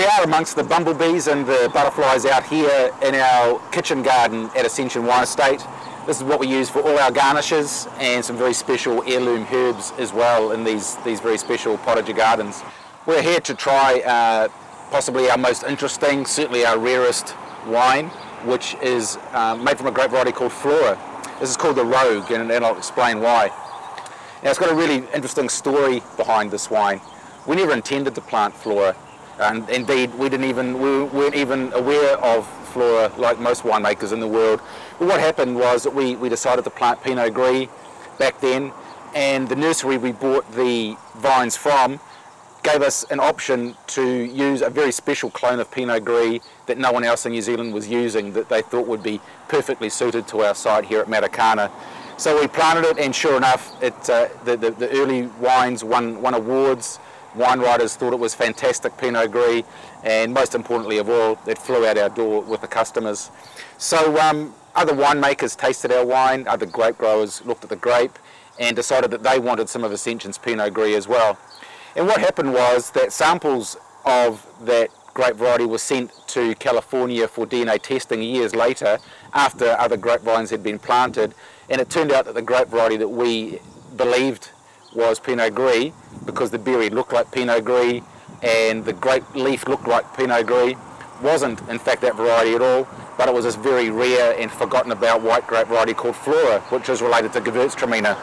we are amongst the bumblebees and the butterflies out here in our kitchen garden at Ascension Wine Estate. This is what we use for all our garnishes and some very special heirloom herbs as well in these very special potager gardens. We're here to try possibly our most interesting, certainly our rarest wine, which is made from a grape variety called Flora. This is called the Rogue, and I'll explain why. Now, it's got a really interesting story behind this wine. We never intended to plant Flora, and indeed we weren't even aware of Flora like most winemakers in the world. But what happened was that we decided to plant Pinot Gris back then, and the nursery we bought the vines from gave us an option to use a very special clone of Pinot Gris that no one else in New Zealand was using, that they thought would be perfectly suited to our site here at Matakana. So we planted it, and sure enough, the early wines won awards. Wine writers thought it was fantastic Pinot Gris, and most importantly of all, it flew out our door with the customers. So other winemakers tasted our wine, other grape growers looked at the grape and decided that they wanted some of Ascension's Pinot Gris as well. And what happened was that samples of that grape variety were sent to California for DNA testing years later, after other grapevines had been planted, and it turned out that the grape variety that we believed was Pinot Gris, because the berry looked like Pinot Gris and the grape leaf looked like Pinot Gris, wasn't in fact that variety at all, but it was this very rare and forgotten about white grape variety called Flora, which is related to Gewürztraminer.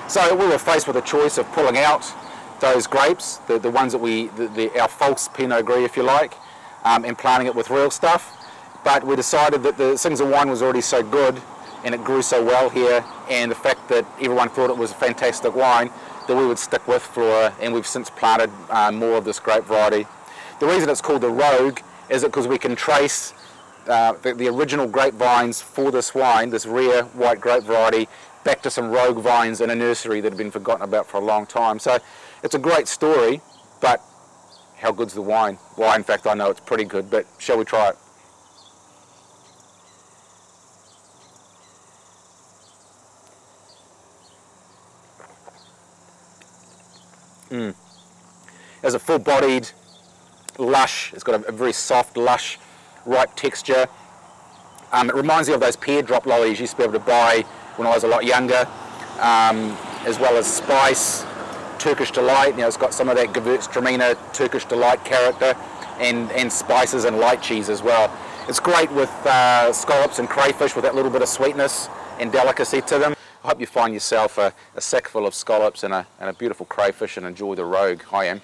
So we were faced with a choice of pulling out those grapes, the ones that our false Pinot Gris, if you like, and planting it with real stuff. But we decided that the things of wine was already so good and it grew so well here, and the fact that everyone thought it was a fantastic wine, that we would stick with Flora, and we've since planted more of this grape variety. The reason it's called the Rogue is because we can trace the original grapevines for this wine, this rare white grape variety, back to some rogue vines in a nursery that had been forgotten about for a long time. So it's a great story, but how good's the wine? Well, in fact, I know it's pretty good, but shall we try it? It's a full-bodied, lush, it's got a very soft, lush, ripe texture. It reminds me of those pear drop lollies you used to be able to buy when I was a lot younger, as well as spice, Turkish delight. You know, it's got some of that Gewürztraminer Turkish delight character, and spices and lychees as well. It's great with scallops and crayfish, with that little bit of sweetness and delicacy to them. I hope you find yourself a sack full of scallops and a beautiful crayfish and enjoy the Rogue. I am.